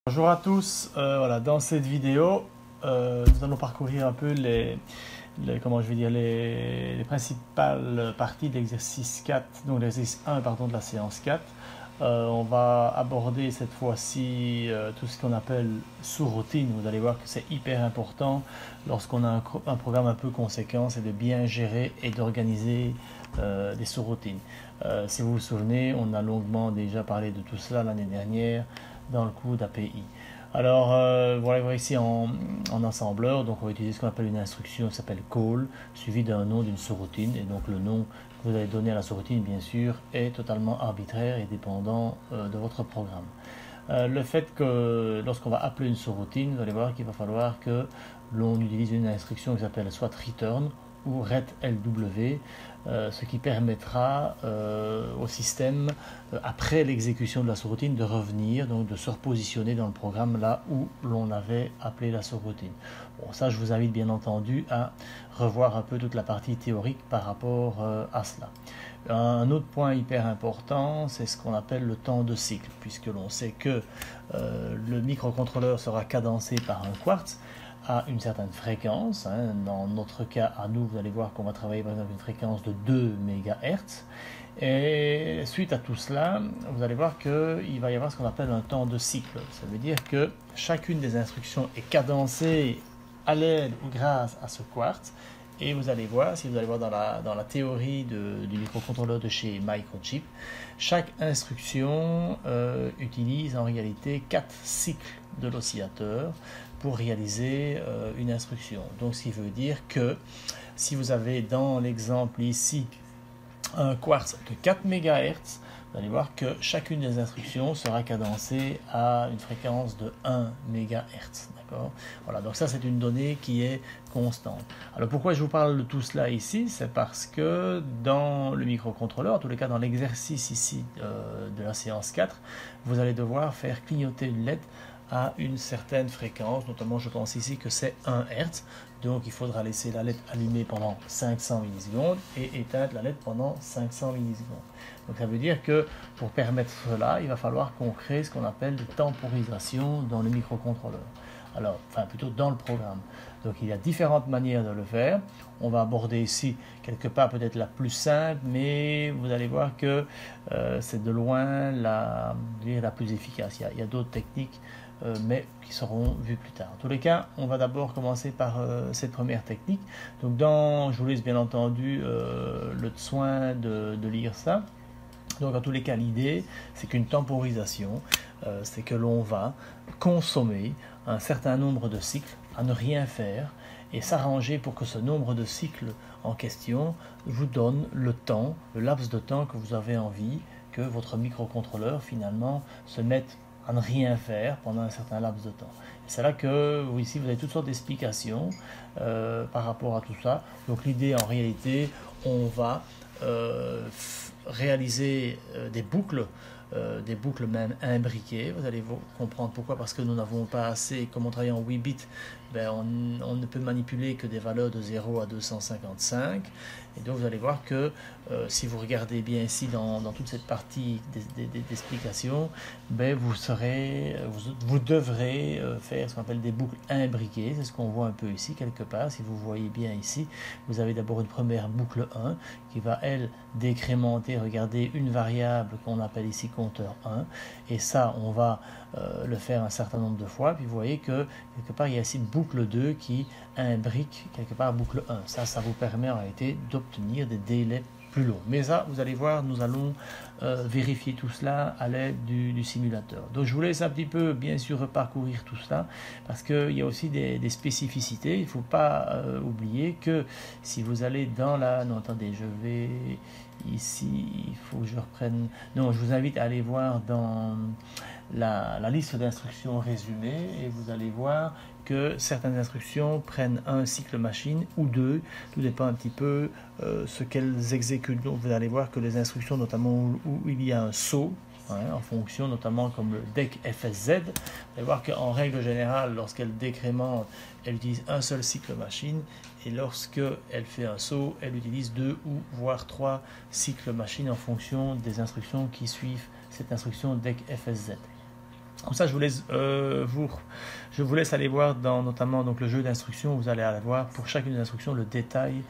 Bonjour à tous, voilà, dans cette vidéo, nous allons parcourir un peu comment je vais dire, les principales parties de l'exercice 4, donc l'exercice 1 pardon, de la séance 4. On va aborder cette fois-ci tout ce qu'on appelle sous-routine. Vous allez voir que c'est hyper important lorsqu'on a un programme un peu conséquent, c'est de bien gérer et d'organiser des sous-routines. Si vous vous souvenez, on a longuement déjà parlé de tout cela l'année dernière dans le cours d'API. Alors, voilà ici en assembleur, donc on va utiliser ce qu'on appelle une instruction qui s'appelle call, suivie d'un nom d'une sous-routine. Et donc le nom que vous allez donner à la sous-routine, bien sûr, est totalement arbitraire et dépendant de votre programme. Le fait que lorsqu'on va appeler une sous-routine, vous allez voir qu'il va falloir que l'on utilise une instruction qui s'appelle soit return ou retlw, ce qui permettra au système, après l'exécution de la sous-routine, de revenir, donc de se repositionner dans le programme là où l'on avait appelé la sous-routine. Bon, ça, je vous invite bien entendu à revoir un peu toute la partie théorique par rapport à cela. Un autre point hyper important, c'est ce qu'on appelle le temps de cycle, puisque l'on sait que le microcontrôleur sera cadencé par un quartz à une certaine fréquence. Dans notre cas, à nous, vous allez voir qu'on va travailler par exemple une fréquence de 2 MHz. Et suite à tout cela, vous allez voir qu'il va y avoir ce qu'on appelle un temps de cycle. Ça veut dire que chacune des instructions est cadencée à l'aide ou grâce à ce quartz. Et vous allez voir, si vous allez voir dans la théorie du microcontrôleur de chez Microchip, chaque instruction utilise en réalité 4 cycles de l'oscillateur pour réaliser une instruction. Donc ce qui veut dire que si vous avez dans l'exemple ici un quartz de 4 MHz, vous allez voir que chacune des instructions sera cadencée à une fréquence de 1 MHz. Voilà, donc ça c'est une donnée qui est constante. Alors pourquoi je vous parle de tout cela ici? C'est parce que dans le microcontrôleur, en tous les cas dans l'exercice ici de la séance 4, vous allez devoir faire clignoter une LED à une certaine fréquence, notamment je pense ici que c'est 1 Hz, donc il faudra laisser la LED allumée pendant 500 millisecondes et éteindre la LED pendant 500 millisecondes. Donc ça veut dire que pour permettre cela, il va falloir qu'on crée ce qu'on appelle des temporisations dans le microcontrôleur. Alors, enfin plutôt dans le programme. Donc il y a différentes manières de le faire. On va aborder ici quelque part peut-être la plus simple, mais vous allez voir que c'est de loin la plus efficace. Il y a d'autres techniques, mais qui seront vues plus tard. En tous les cas, on va d'abord commencer par cette première technique. Donc je vous laisse bien entendu le soin de lire ça. Donc en tous les cas, l'idée, c'est qu'une temporisation, c'est que l'on va consommer un certain nombre de cycles à ne rien faire et s'arranger pour que ce nombre de cycles en question vous donne le temps, le laps de temps que vous avez envie que votre microcontrôleur finalement se mette à ne rien faire pendant un certain laps de temps. C'est là que ici vous avez toutes sortes d'explications par rapport à tout ça. Donc l'idée en réalité, on va réaliser des boucles même imbriquées. Vous allez comprendre pourquoi, parce que nous n'avons pas assez, comme on travaille en 8 bits, on ne peut manipuler que des valeurs de 0 à 255. Et donc vous allez voir que si vous regardez bien ici dans toute cette partie d'explication, vous devrez faire ce qu'on appelle des boucles imbriquées. C'est ce qu'on voit un peu ici quelque part. Si vous voyez bien ici, vous avez d'abord une première boucle 1 qui va elle décrémenter, regardez, une variable qu'on appelle ici compteur 1, et ça on va le faire un certain nombre de fois, puis vous voyez que quelque part il y a ici une boucle 2 qui imbrique quelque part boucle 1. Ça vous permet en réalité d'obtenir des délais plus longs. Mais ça, vous allez voir, nous allons vérifier tout cela à l'aide du simulateur. Donc je vous laisse un petit peu, bien sûr, parcourir tout cela, parce qu'il y a aussi des spécificités. Il ne faut pas oublier que si vous allez dans la... Non, attendez, je vais... Ici, il faut que je reprenne... Non, je vous invite à aller voir dans la liste d'instructions résumée, et vous allez voir que certaines instructions prennent un cycle machine ou deux, tout dépend un petit peu ce qu'elles exécutent. Donc vous allez voir que les instructions, notamment où il y a un saut, en fonction notamment comme le DEC FSZ, vous allez voir qu'en règle générale, lorsqu'elle décrémente, elle utilise un seul cycle machine, et lorsqu'elle fait un saut, elle utilise 2 ou voire 3 cycles machine en fonction des instructions qui suivent cette instruction DEC FSZ. Comme ça, je vous laisse aller voir dans notamment donc, le jeu d'instructions. Vous allez aller voir pour chacune des instructions le détail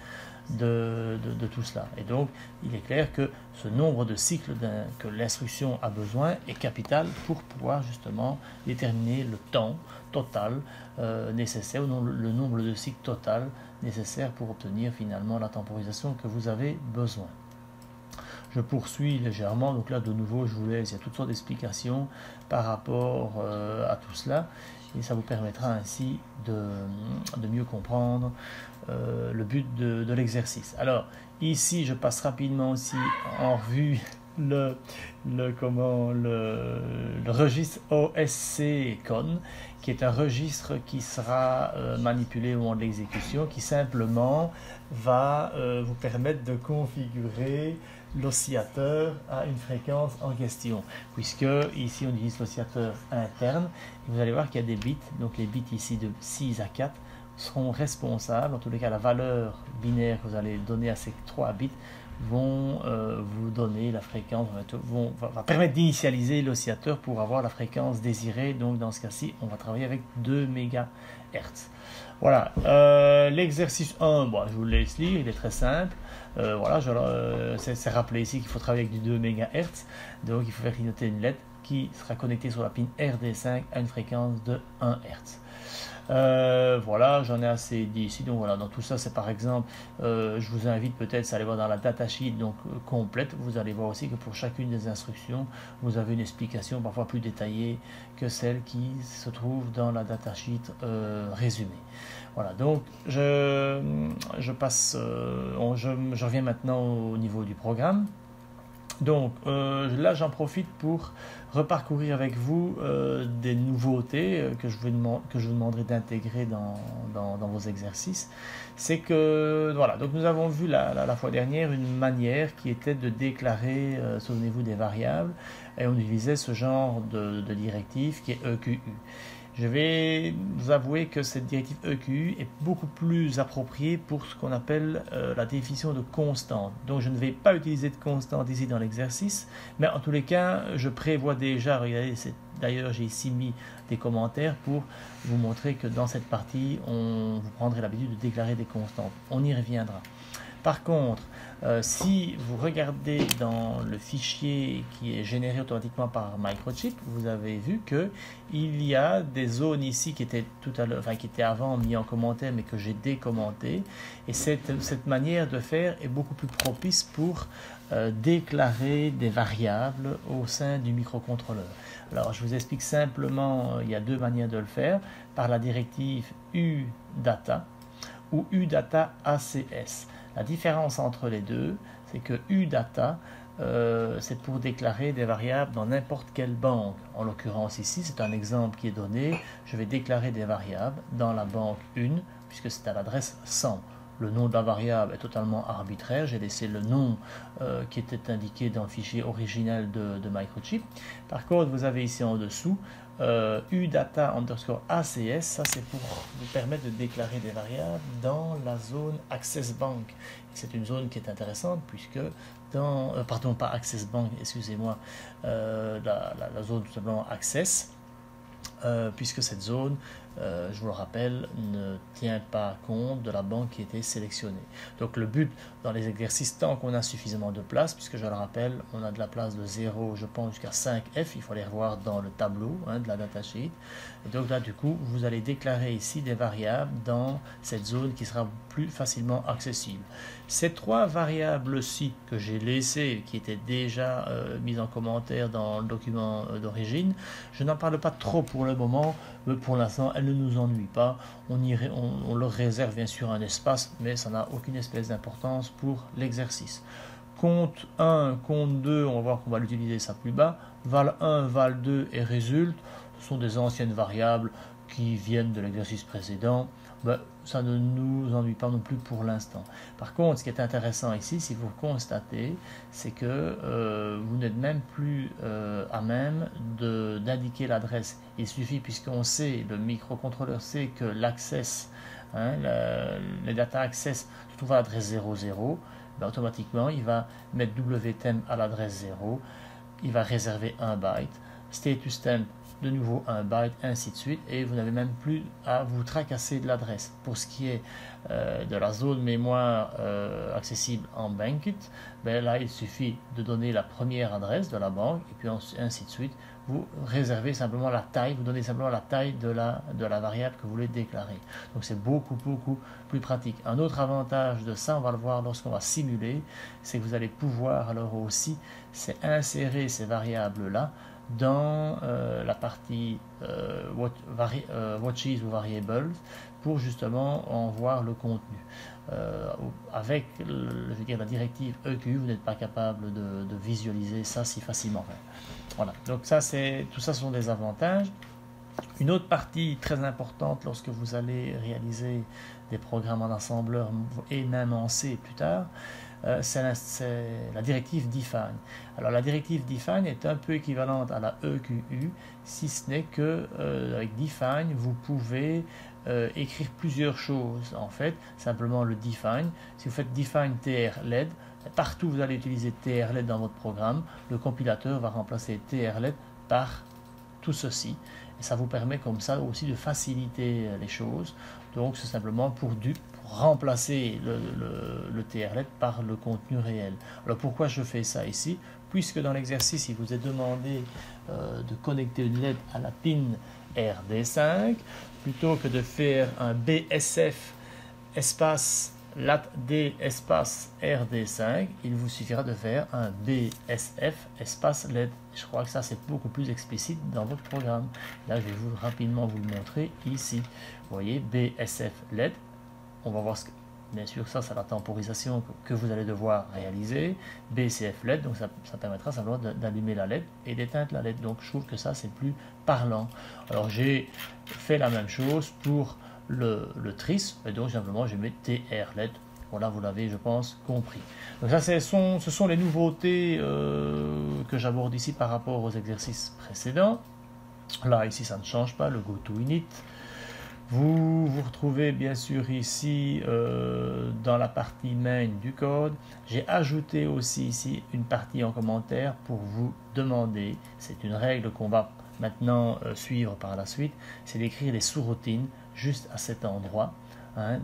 de tout cela. Et donc, il est clair que ce nombre de cycles que l'instruction a besoin est capital pour pouvoir justement déterminer le temps total nécessaire, ou le nombre de cycles total nécessaire pour obtenir finalement la temporisation que vous avez besoin. Je poursuis légèrement, donc là de nouveau je vous laisse, il y a toutes sortes d'explications par rapport à tout cela, et ça vous permettra ainsi de mieux comprendre le but de l'exercice. Alors ici je passe rapidement aussi en revue le registre OSC-CON, qui est un registre qui sera manipulé au moment de l'exécution, qui simplement va vous permettre de configurer l'oscillateur à une fréquence en question, puisque ici on utilise l'oscillateur interne, et vous allez voir qu'il y a des bits, donc les bits ici de 6 à 4 seront responsables, en tous les cas la valeur binaire que vous allez donner à ces 3 bits vont vous donner la fréquence, va permettre d'initialiser l'oscillateur pour avoir la fréquence désirée. Donc dans ce cas-ci, on va travailler avec 2 MHz. Voilà, l'exercice 1, bon, je vous le laisse lire, il est très simple. Voilà, c'est rappelé ici qu'il faut travailler avec du 2 MHz, donc il faut faire clignoter une LED qui sera connectée sur la pin RD5 à une fréquence de 1 Hz. Voilà, j'en ai assez dit ici. Donc voilà, dans tout ça, c'est par exemple, je vous invite peut-être à aller voir dans la datasheet donc complète. Vous allez voir aussi que pour chacune des instructions, vous avez une explication parfois plus détaillée que celle qui se trouve dans la datasheet résumée. Voilà, donc je passe, je reviens maintenant au niveau du programme. Donc là, j'en profite pour reparcourir avec vous des nouveautés que je vous demanderai d'intégrer dans vos exercices. C'est que, voilà, donc nous avons vu la fois dernière une manière qui était de déclarer, souvenez-vous, des variables, et on utilisait ce genre de directive qui est EQU. Je vais vous avouer que cette directive EQU est beaucoup plus appropriée pour ce qu'on appelle la définition de constante. Donc je ne vais pas utiliser de constante ici dans l'exercice, mais en tous les cas, je prévois déjà, regardez, d'ailleurs j'ai ici mis des commentaires pour vous montrer que dans cette partie, vous prendrez l'habitude de déclarer des constantes. On y reviendra. Par contre, si vous regardez dans le fichier qui est généré automatiquement par Microchip, vous avez vu que il y a des zones ici qui étaient tout à l'heure, enfin qui étaient avant mis en commentaire, mais que j'ai décommenté. Et cette manière de faire est beaucoup plus propice pour déclarer des variables au sein du microcontrôleur. Alors, je vous explique simplement, il y a deux manières de le faire, par la directive UData ou UData ACS. La différence entre les deux, c'est que UData, c'est pour déclarer des variables dans n'importe quelle banque. En l'occurrence ici, c'est un exemple qui est donné. Je vais déclarer des variables dans la banque 1, puisque c'est à l'adresse 100. Le nom de la variable est totalement arbitraire. J'ai laissé le nom qui était indiqué dans le fichier original de Microchip. Par contre, vous avez ici en dessous UData _ ACS. Ça, c'est pour vous permettre de déclarer des variables dans la zone Access Bank. C'est une zone qui est intéressante puisque dans, pardon, pas Access Bank, excusez-moi, la zone tout simplement Access. Puisque cette zone, je vous le rappelle, ne tient pas compte de la banque qui a été sélectionnée. Donc le but dans les exercices, tant qu'on a suffisamment de place, puisque je le rappelle, on a de la place de 0, je pense, jusqu'à 5F, il faut les revoir dans le tableau de la datasheet. Et donc là, du coup, vous allez déclarer ici des variables dans cette zone qui sera plus facilement accessible. Ces trois variables-ci que j'ai laissées, qui étaient déjà mises en commentaire dans le document d'origine, je n'en parle pas trop pour le moment, mais pour l'instant, elles ne nous ennuient pas. On leur réserve bien sûr un espace, mais ça n'a aucune espèce d'importance pour l'exercice. Compte 1, compte 2, on va voir qu'on va l'utiliser ça plus bas. Val 1, val 2 et résulte, ce sont des anciennes variables qui viennent de l'exercice précédent. Ben, ça ne nous ennuie pas non plus pour l'instant. Par contre, ce qui est intéressant ici, si vous constatez, c'est que vous n'êtes même plus à même d'indiquer l'adresse. Il suffit, puisqu'on sait, le microcontrôleur sait que l'access, les data access se trouve à l'adresse 00, ben, automatiquement, il va mettre wtemp à l'adresse 0, il va réserver un byte, status temp de nouveau 1 byte, ainsi de suite, et vous n'avez même plus à vous tracasser de l'adresse. Pour ce qui est de la zone mémoire accessible en Bankit, ben là il suffit de donner la première adresse de la banque, et puis ainsi de suite, vous réservez simplement la taille, vous donnez simplement la taille de la variable que vous voulez déclarer. Donc c'est beaucoup plus pratique. Un autre avantage de ça, on va le voir lorsqu'on va simuler, c'est que vous allez pouvoir alors aussi insérer ces variables-là dans la partie watches ou variables pour justement en voir le contenu. Avec je veux dire, la directive EQ, vous n'êtes pas capable de visualiser ça si facilement. Voilà, donc tout ça sont des avantages. Une autre partie très importante lorsque vous allez réaliser des programmes en assembleur et même en C plus tard, c'est la directive define. Alors la directive define est un peu équivalente à la EQU, si ce n'est que avec define vous pouvez écrire plusieurs choses. En fait, simplement le define. Si vous faites define trled, partout où vous allez utiliser trled dans votre programme, le compilateur va remplacer trled par tout ceci. Et ça vous permet comme ça aussi de faciliter les choses. Donc c'est simplement pour remplacer le trled par le contenu réel. Alors pourquoi je fais ça ici? Puisque dans l'exercice, il vous est demandé de connecter une LED à la pin RD5, plutôt que de faire un BSF espace LATD espace RD5, il vous suffira de faire un BSF espace LED. Je crois que ça c'est beaucoup plus explicite dans votre programme. Là je vais rapidement vous le montrer ici. Vous voyez BSF LED. On va voir bien sûr ça c'est la temporisation que vous allez devoir réaliser. BCF LED, donc ça permettra simplement d'allumer la LED et d'éteindre la LED. Donc je trouve que ça c'est plus parlant. Alors j'ai fait la même chose pour le tris, et donc simplement je mets trled. Voilà, vous l'avez je pense compris. Donc ça ce sont les nouveautés que j'aborde ici par rapport aux exercices précédents. Là ici ça ne change pas, le GoToInit. Vous retrouvez bien sûr ici dans la partie main du code. J'ai ajouté aussi ici une partie en commentaire pour vous demander, c'est une règle qu'on va maintenant suivre par la suite, c'est d'écrire les sous-routines juste à cet endroit.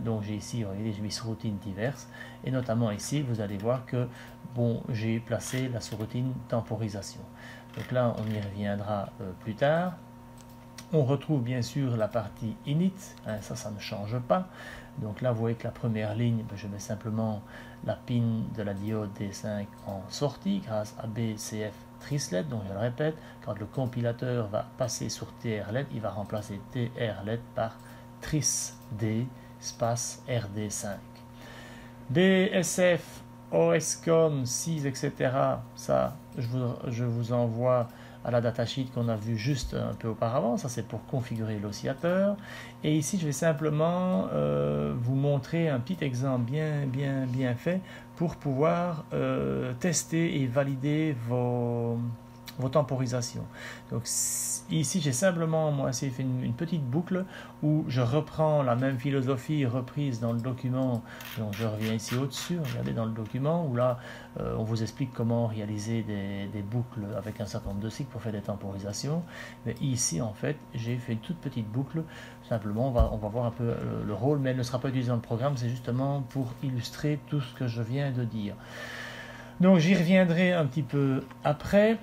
Donc j'ai ici, regardez, j'ai mis sous-routines diverses, et notamment ici, vous allez voir que bon, j'ai placé la sous-routine temporisation. Donc là, on y reviendra plus tard. On retrouve bien sûr la partie init, ça ne change pas. Donc là, vous voyez que la première ligne, je mets simplement la pin de la diode D5 en sortie grâce à BCF trisled. Donc je le répète, quand le compilateur va passer sur trled, il va remplacer trled par trisd espace RD5. BSF, OSCOM, 6, etc. Ça, je vous envoie à la datasheet qu'on a vu juste un peu auparavant. Ça, c'est pour configurer l'oscillateur. Et ici, je vais simplement vous montrer un petit exemple bien fait pour pouvoir tester et valider vos temporisations. Donc ici j'ai simplement moi fait une petite boucle où je reprends la même philosophie reprise dans le document. Donc je reviens ici au-dessus, regardez dans le document où là on vous explique comment réaliser des boucles avec un certain nombre de cycles pour faire des temporisations. Mais ici en fait j'ai fait une toute petite boucle. Simplement on va voir un peu le rôle, mais elle ne sera pas utilisée dans le programme, c'est justement pour illustrer tout ce que je viens de dire. Donc j'y reviendrai un petit peu après.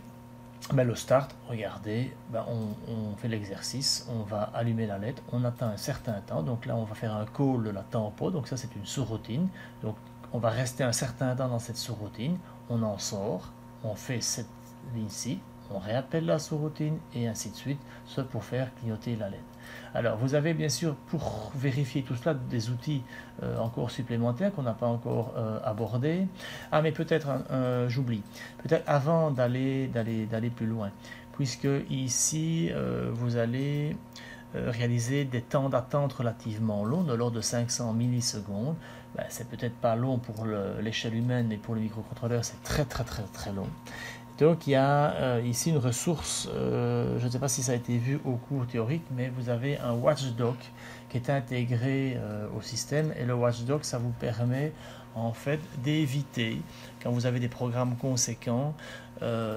Ben, le start, regardez, ben, on fait l'exercice, on va allumer la LED, on attend un certain temps, donc là on va faire un call de la tempo, donc ça c'est une sous-routine, donc on va rester un certain temps dans cette sous-routine, on en sort, on fait cette ligne-ci, on réappelle la sous-routine et ainsi de suite, ce pour faire clignoter la LED. Alors vous avez bien sûr pour vérifier tout cela des outils encore supplémentaires qu'on n'a pas encore abordés. Ah mais peut-être j'oublie, peut-être avant d'aller plus loin, puisque ici vous allez réaliser des temps d'attente relativement longs, de l'ordre de 500 millisecondes. Ben, c'est peut-être pas long pour l'échelle humaine, mais pour le microcontrôleur c'est très long. Donc il y a ici une ressource, je ne sais pas si ça a été vu au cours théorique, mais vous avez un watchdog qui est intégré au système, et le watchdog ça vous permet en fait d'éviter quand vous avez des programmes conséquents,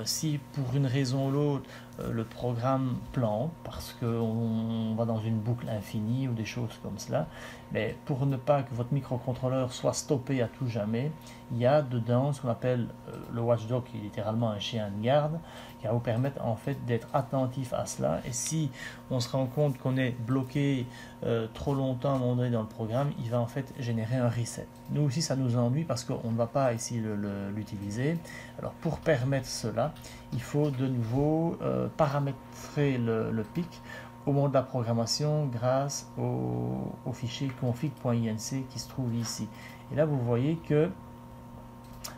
si pour une raison ou l'autre le programme plante parce qu'on va dans une boucle infinie ou des choses comme cela, mais pour ne pas que votre microcontrôleur soit stoppé à tout jamais, il y a dedans ce qu'on appelle le watchdog, qui est littéralement un chien de garde, qui va vous permettre en fait d'être attentif à cela. Et si on se rend compte qu'on est bloqué trop longtemps à un moment donné dans le programme, il va en fait générer un reset. Nous aussi ça nous ennuie parce qu'on ne va pas ici l'utiliser. Alors pour permettre cela, il faut de nouveau paramétrer le pic au moment de la programmation grâce au fichier config.inc qui se trouve ici. Et là vous voyez que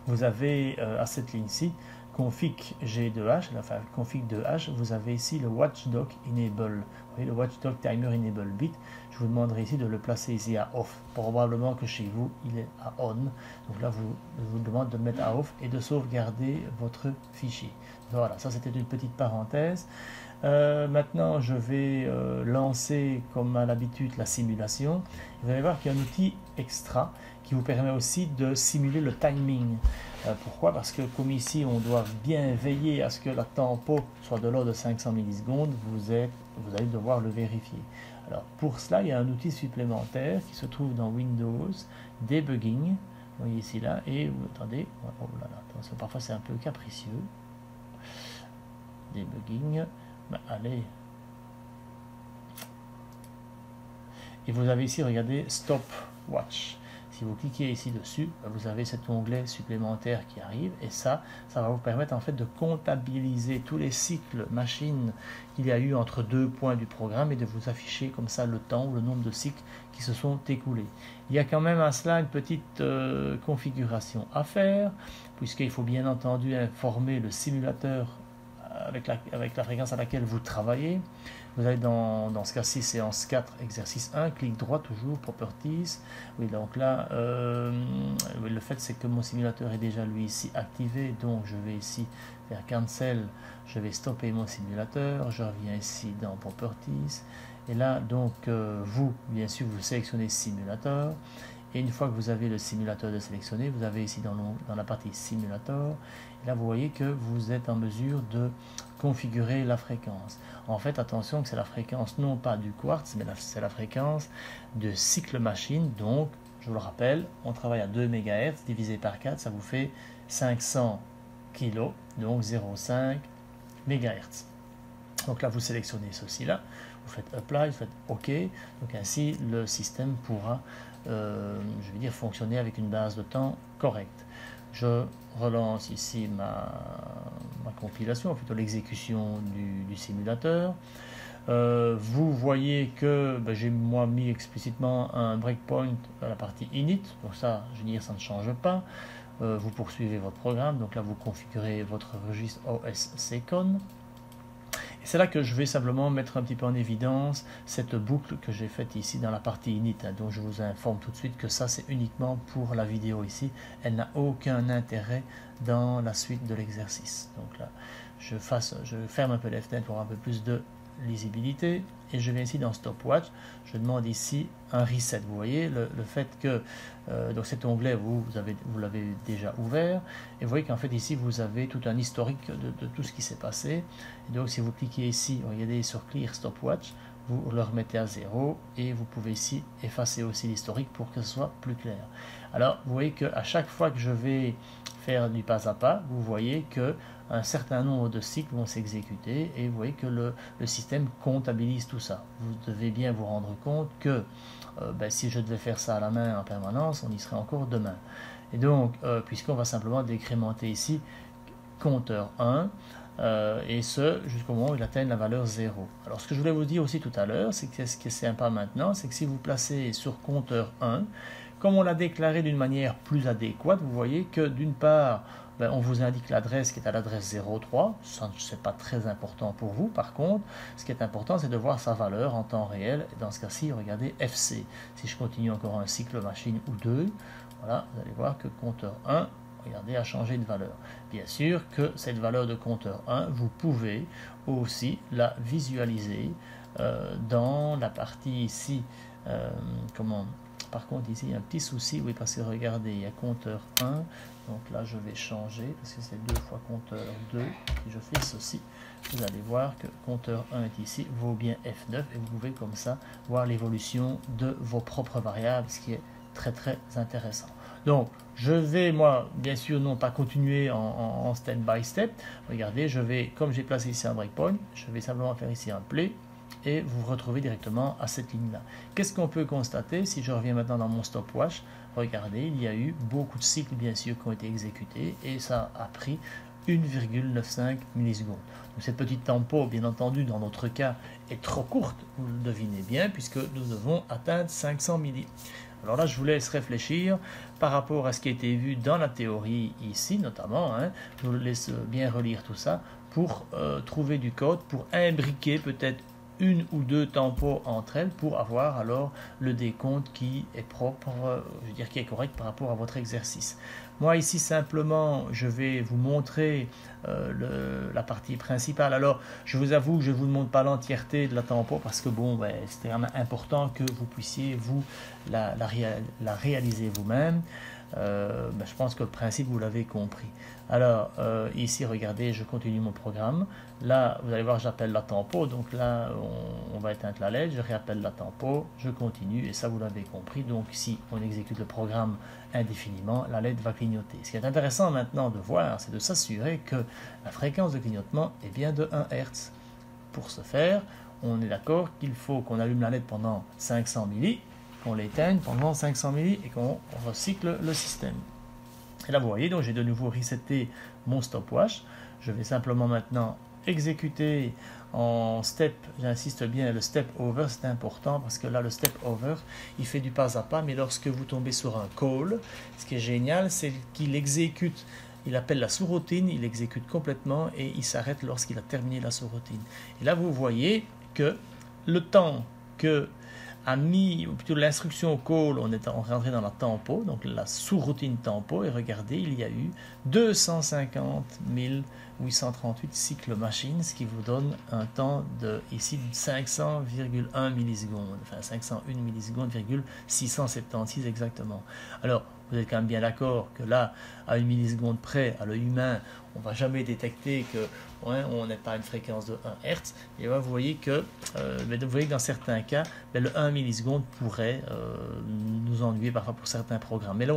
vous avez à cette ligne-ci config G2H, enfin config 2H, vous avez ici le watchdog enable. Vous voyez le watchdog timer enable bit. Je vous demanderai ici de le placer ici à off. Probablement que chez vous il est à on. Donc là je vous demande de le mettre à off et de sauvegarder votre fichier. Voilà, ça c'était une petite parenthèse. Maintenant je vais lancer comme à l'habitude la simulation. Vous allez voir qu'il y a un outil extra qui vous permet aussi de simuler le timing. Pourquoi? Parce que comme ici on doit bien veiller à ce que la tempo soit de l'ordre de 500 millisecondes, vous allez devoir le vérifier. Alors pour cela il y a un outil supplémentaire qui se trouve dans Windows, Debugging, vous voyez ici là, et attendez, oh là là, attention, parfois c'est un peu capricieux. Debugging, ben, allez. Et vous avez ici, regardez, Stopwatch. Si vous cliquez ici dessus, vous avez cet onglet supplémentaire qui arrive et ça va vous permettre en fait de comptabiliser tous les cycles machines qu'il y a eu entre deux points du programme et de vous afficher comme ça le temps ou le nombre de cycles qui se sont écoulés. Il y a quand même à cela une petite configuration à faire, puisqu'il faut bien entendu informer le simulateur avec la fréquence à laquelle vous travaillez. Vous allez dans ce cas-ci, séance 4, exercice 1, clic droit toujours, Properties. Oui, donc là, oui, le fait c'est que mon simulateur est déjà lui ici activé, donc je vais ici faire Cancel, je vais stopper mon simulateur, je reviens ici dans Properties, et là, donc, vous, bien sûr, vous sélectionnez Simulateur, et une fois que vous avez le simulateur de sélectionner, vous avez ici dans la partie Simulator, et là vous voyez que vous êtes en mesure de configurer la fréquence. En fait, attention que c'est la fréquence non pas du quartz, mais c'est la fréquence de cycle machine. Donc, je vous le rappelle, on travaille à 2 MHz divisé par 4, ça vous fait 500 kg, donc 0,5 MHz. Donc là, vous sélectionnez ceci-là, vous faites Apply, vous faites OK. Donc ainsi, le système pourra, je vais dire, fonctionner avec une base de temps correcte. Je relance ici ma compilation, plutôt l'exécution du simulateur. Vous voyez que j'ai moi mis explicitement un breakpoint à la partie init, donc ça, je veux dire, ça ne change pas. Vous poursuivez votre programme, donc là vous configurez votre registre OS-Secon. Et c'est là que je vais simplement mettre un petit peu en évidence cette boucle que j'ai faite ici dans la partie init, donc je vous informe tout de suite que ça c'est uniquement pour la vidéo ici, elle n'a aucun intérêt dans la suite de l'exercice. Donc là je ferme un peu les fenêtres pour avoir un peu plus de lisibilité et je viens ici dans Stopwatch, je demande ici un reset. Vous voyez le fait que donc cet onglet vous l'avez déjà ouvert et vous voyez qu'en fait ici vous avez tout un historique de tout ce qui s'est passé. Et donc si vous cliquez ici, regardez sur Clear Stopwatch, vous le remettez à 0 et vous pouvez ici effacer aussi l'historique pour que ce soit plus clair. Alors vous voyez qu'à chaque fois que je vais faire du pas à pas, vous voyez que un certain nombre de cycles vont s'exécuter et vous voyez que le système comptabilise tout ça. Vous devez bien vous rendre compte que si je devais faire ça à la main en permanence, on y serait encore demain. Et donc, puisqu'on va simplement décrémenter ici compteur 1, et ce jusqu'au moment où il atteigne la valeur 0. Alors ce que je voulais vous dire aussi tout à l'heure, c'est que ce qui est sympa maintenant, c'est que si vous placez sur compteur 1, comme on l'a déclaré d'une manière plus adéquate, vous voyez que d'une part, on vous indique l'adresse qui est à l'adresse 03, ça c'est pas très important pour vous. Par contre, ce qui est important, c'est de voir sa valeur en temps réel. Et dans ce cas-ci, regardez FC. Si je continue encore un cycle machine ou deux, voilà, vous allez voir que compteur 1, regardez, a changé de valeur. Bien sûr que cette valeur de compteur 1, vous pouvez aussi la visualiser dans la partie ici, Par contre, ici, il y a un petit souci, oui, parce que regardez, il y a compteur 1. Donc là, je vais changer, parce que c'est 2 fois compteur 2. Si je fais ceci, vous allez voir que compteur 1 est ici, vaut bien F9. Et vous pouvez comme ça voir l'évolution de vos propres variables, ce qui est très très intéressant. Donc, je vais, moi, bien sûr, non pas continuer en step by step. Regardez, je vais, comme j'ai placé ici un breakpoint, je vais simplement faire ici un play et vous vous retrouvez directement à cette ligne-là. Qu'est-ce qu'on peut constater si je reviens maintenant dans mon stopwatch? Regardez, il y a eu beaucoup de cycles, bien sûr, qui ont été exécutés et ça a pris 1,95 millisecondes. Donc cette petite tempo, bien entendu, dans notre cas, est trop courte, vous le devinez bien, puisque nous devons atteindre 500 milli. Alors là, je vous laisse réfléchir par rapport à ce qui a été vu dans la théorie ici, notamment. Je vous laisse bien relire tout ça pour trouver du code, pour imbriquer peut-être une ou deux tempos entre elles pour avoir alors le décompte qui est propre, je veux dire qui est correct par rapport à votre exercice. Moi ici simplement je vais vous montrer la partie principale. Alors je vous avoue que je ne vous montre pas l'entièreté de la tempo parce que bon c'était vraiment important que vous puissiez vous la réaliser vous-même. Je pense que le principe vous l'avez compris. Alors ici regardez, je continue mon programme. Là vous allez voir, j'appelle la tempo, donc là on va éteindre la LED, je réappelle la tempo, je continue et ça vous l'avez compris. Donc si on exécute le programme indéfiniment, la LED va clignoter. Ce qui est intéressant maintenant de voir, c'est de s'assurer que la fréquence de clignotement est bien de 1 Hz. Pour ce faire, on est d'accord qu'il faut qu'on allume la LED pendant 500 milli, qu'on l'éteigne pendant 500 milli et qu'on recycle le système. Et là vous voyez, donc j'ai de nouveau reseté mon stopwatch. Je vais simplement maintenant exécuter en step, j'insiste bien, le step over c'est important parce que là le step over il fait du pas à pas, mais lorsque vous tombez sur un call, ce qui est génial c'est qu'il exécute, il appelle la sous-routine, il exécute complètement et il s'arrête lorsqu'il a terminé la sous-routine. Et là vous voyez que le temps que a mis, ou plutôt l'instruction call, on est rentré dans la tempo, donc la sous-routine tempo, et regardez, il y a eu 250 838 cycles machine, ce qui vous donne un temps de, ici, 500,1 millisecondes, enfin 501 millisecondes, 676 exactement. Alors, vous êtes quand même bien d'accord que là, à 1 milliseconde près, à l'œil humain, on ne va jamais détecter que on n'est pas à une fréquence de 1 Hz. Et là, vous voyez que, dans certains cas, le 1 milliseconde pourrait nous ennuyer parfois pour certains programmes. Mais là,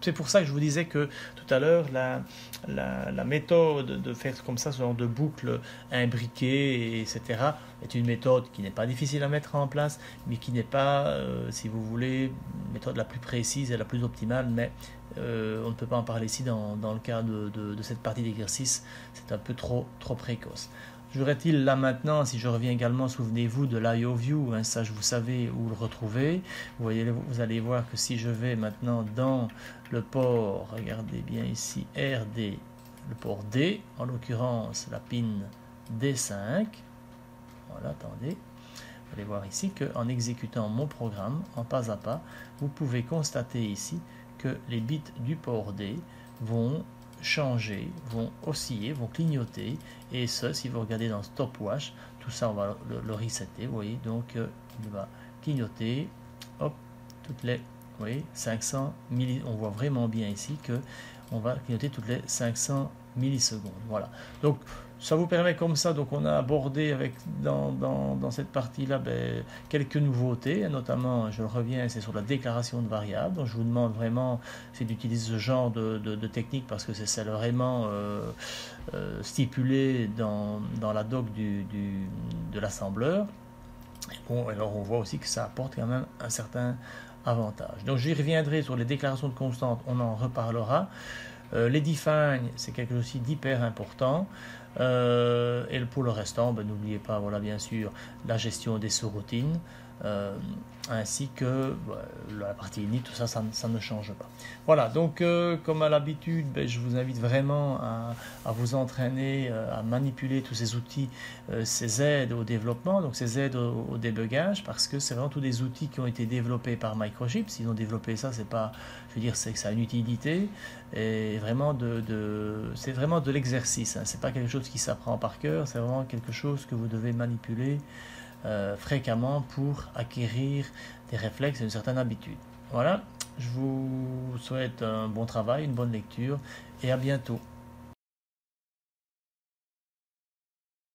c'est pour ça que je vous disais que tout à l'heure, la méthode de faire comme ça, ce genre de boucle imbriquée, etc., est une méthode qui n'est pas difficile à mettre en place, mais qui n'est pas, si vous voulez, une méthode la plus précise et la plus optimale, mais on ne peut pas en parler ici dans le cas de cette partie d'exercice, c'est un peu trop précoce. Jouerait-il là maintenant, si je reviens également, souvenez-vous de l'IOView, ça vous savez où le retrouver. Vous allez voir que si je vais maintenant dans le port, regardez bien ici, RD, le port D, en l'occurrence la pin D5, voilà, attendez, vous allez voir ici qu'en exécutant mon programme, en pas à pas, vous pouvez constater ici que les bits du port D vont changer, vont osciller, vont clignoter, et ça, si vous regardez dans stopwatch, tout ça on va le resetter, vous voyez, donc il va clignoter, hop, toutes les, vous voyez, 500 milli, on voit vraiment bien ici que on va clignoter toutes les 500 millisecondes, voilà. Donc ça vous permet comme ça, donc on a abordé dans cette partie-là quelques nouveautés, notamment, je reviens, c'est sur la déclaration de variables. Donc je vous demande vraiment d'utiliser ce genre de technique parce que c'est celle vraiment stipulée dans la doc de l'assembleur. Bon, alors on voit aussi que ça apporte quand même un certain avantage. Donc j'y reviendrai sur les déclarations de constantes, on en reparlera. Les define, c'est quelque chose d'hyper important. Et pour le restant, n'oubliez pas, voilà, bien sûr, la gestion des sous-routines, ainsi que la partie init, tout ça, ça ne change pas. Voilà, donc comme à l'habitude, je vous invite vraiment à vous entraîner, à manipuler tous ces outils, ces aides au développement, donc ces aides au débugage, parce que c'est vraiment tous des outils qui ont été développés par Microchip. S'ils ont développé ça, c'est pas, je veux dire, c'est que ça a une utilité, et vraiment c'est vraiment de l'exercice, c'est pas quelque chose qui s'apprend par cœur, c'est vraiment quelque chose que vous devez manipuler fréquemment pour acquérir des réflexes et une certaine habitude. Voilà, je vous souhaite un bon travail, une bonne lecture et à bientôt.